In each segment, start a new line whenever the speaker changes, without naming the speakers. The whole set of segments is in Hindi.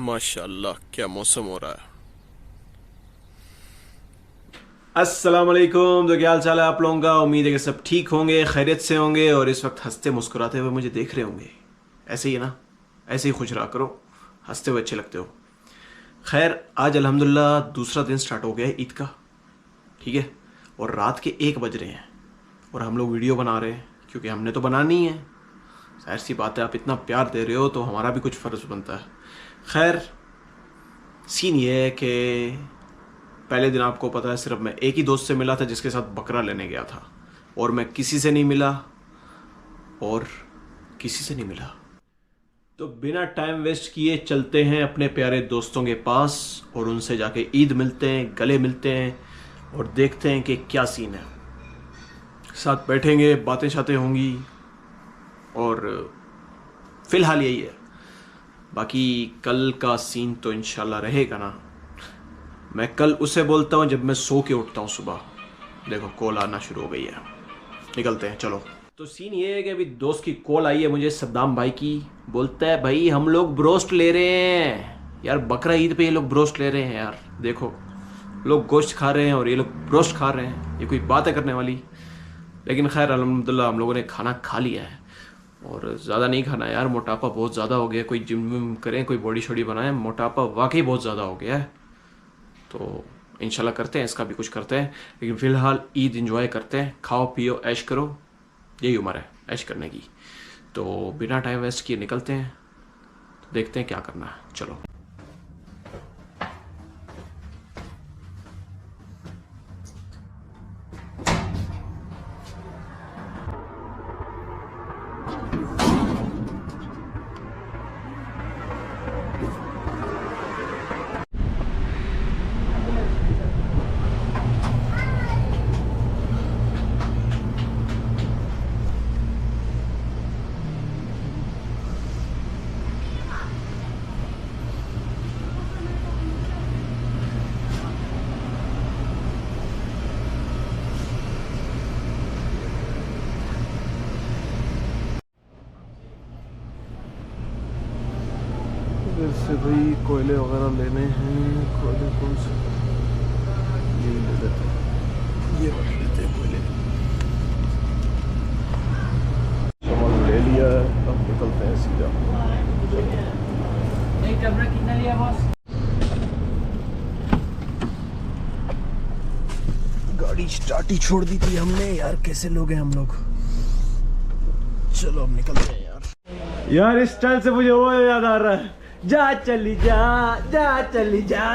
माशाल्लाह क्या मौसम हो रहा है।
अस्सलाम वालेकुम। तो क्या हाल चाल है आप लोगों का? उम्मीद है कि सब ठीक होंगे, खैरियत से होंगे और इस वक्त हंसते मुस्कुराते हुए मुझे देख रहे होंगे। ऐसे ही है ना, ऐसे ही खुश रहा करो, हंसते हुए अच्छे लगते हो। खैर, आज अल्हम्दुलिल्लाह दूसरा दिन स्टार्ट हो गया है ईद का, ठीक है। और रात के 1 बज रहे हैं और हम लोग वीडियो बना रहे हैं क्योंकि हमने तो बनानी है। जाहिर सी बात है, आप इतना प्यार दे रहे हो तो हमारा भी कुछ फ़र्ज़ बनता है। खैर, सीन ये है कि पहले दिन आपको पता है सिर्फ मैं एक ही दोस्त से मिला था जिसके साथ बकरा लेने गया था, और मैं किसी से नहीं मिला और किसी से नहीं मिला। तो बिना टाइम वेस्ट किए चलते हैं अपने प्यारे दोस्तों के पास और उनसे जाके ईद मिलते हैं, गले मिलते हैं और देखते हैं कि क्या सीन है। साथ बैठेंगे, बातें शातें होंगी और फ़िलहाल यही है। बाकी कल का सीन तो इंशाल्लाह रहेगा ना। मैं कल उसे बोलता हूँ जब मैं सो के उठता हूँ सुबह। देखो कॉल आना शुरू हो गई है, निकलते हैं चलो। तो सीन ये है कि अभी दोस्त की कॉल आई है मुझे, सद्दाम भाई की। बोलता है भाई हम लोग ब्रोस्ट ले रहे हैं यार, बकरा ईद पे ये लोग ब्रोस्ट ले रहे हैं यार। देखो लोग गोश्त खा रहे हैं और ये लोग ब्रोस्ट खा रहे हैं, ये कोई बात है करने वाली? लेकिन खैर अल्हम्दुलिल्लाह हम लोगों ने खाना खा लिया है और ज़्यादा नहीं खाना यार, मोटापा बहुत ज़्यादा हो गया। कोई जिम विम करें, कोई बॉडी शॉडी बनाएं, मोटापा वाकई बहुत ज़्यादा हो गया है। तो इंशाल्लाह करते हैं, इसका भी कुछ करते हैं। लेकिन फ़िलहाल ईद इंजॉय करते हैं, खाओ पियो ऐश करो, यही उम्र है ऐश करने की। तो बिना टाइम वेस्ट किए निकलते हैं, तो देखते हैं क्या करना है, चलो। इधर से भाई कोयले वगैरह लेने हैं। कोयले कौन से? ये ले लेते हैं, ये वाले लेते हैं कोयले। सामान ले लिया है, अब निकलते हैं सीधा।
कैमरा कितना लिया बॉस?
गाड़ी स्टार्ट ही छोड़ दी थी हमने यार, कैसे लोग हैं हम लोग। चलो अब निकलते हैं यार। इस स्टाइल से मुझे वो याद आ रहा है, जा चली जा, जा चली जा।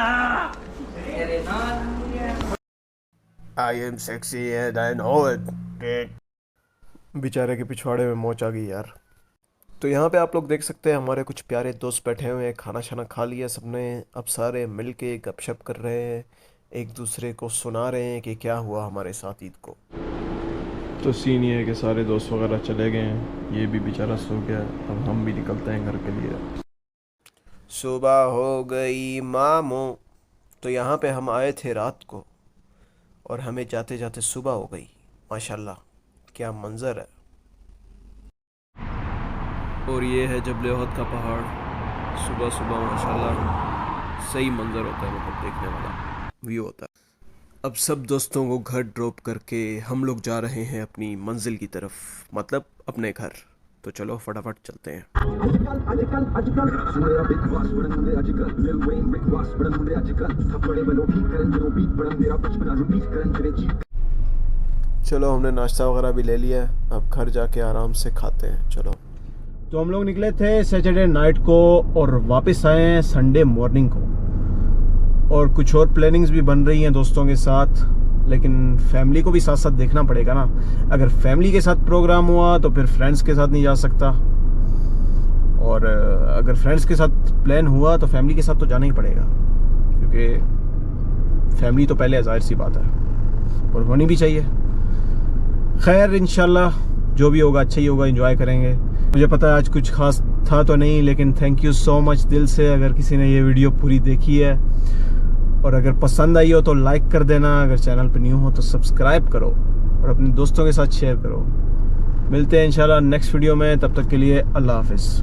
I am sexy and I know it। बेचारे के पिछवाड़े में मोच आ गई यार। तो यहाँ पे आप लोग देख सकते हैं हमारे कुछ प्यारे दोस्त बैठे हुए हैं, खाना शाना खा लिया सबने। अब सारे मिलके गपशप कर रहे हैं, एक दूसरे को सुना रहे हैं कि क्या हुआ हमारे साथ ईद को। तो सीन ये है कि सारे दोस्त वगैरह चले गए हैं, ये भी बेचारा सो गया। अब हम भी निकलते हैं घर के लिए। सुबह हो गई मामू। तो यहाँ पे हम आए थे रात को और हमें जाते जाते सुबह हो गई। माशाल्लाह क्या मंजर है। और ये है जबल उहद का पहाड़। सुबह सुबह माशाल्लाह सही मंजर होता है, मतलब देखने वाला व्यू होता है। अब सब दोस्तों को घर ड्रॉप करके हम लोग जा रहे हैं अपनी मंजिल की तरफ, मतलब अपने घर। तो चलो फटाफट चलते हैं। चलो हमने नाश्ता वगैरह भी ले लिया है, अब घर जाके आराम से खाते हैं। चलो। तो हम लोग निकले थे सैटरडे नाइट को और वापस आए हैं संडे मॉर्निंग को। और कुछ और प्लानिंग्स भी बन रही हैं दोस्तों के साथ, लेकिन फैमिली को भी साथ साथ देखना पड़ेगा ना। अगर फैमिली के साथ प्रोग्राम हुआ तो फिर फ्रेंड्स के साथ नहीं जा सकता, और अगर फ्रेंड्स के साथ प्लान हुआ तो फैमिली के साथ तो जाना ही पड़ेगा, क्योंकि फैमिली तो पहले जाहिर सी बात है और होनी भी चाहिए। खैर इंशाल्लाह जो भी होगा अच्छा ही होगा, एंजॉय करेंगे। मुझे पता है आज कुछ खास था तो नहीं, लेकिन थैंक यू सो मच दिल से अगर किसी ने ये वीडियो पूरी देखी है। और अगर पसंद आई हो तो लाइक कर देना, अगर चैनल पर न्यू हो तो सब्सक्राइब करो और अपने दोस्तों के साथ शेयर करो। मिलते हैं इंशाल्लाह नेक्स्ट वीडियो में, तब तक के लिए अल्लाह हाफिज़।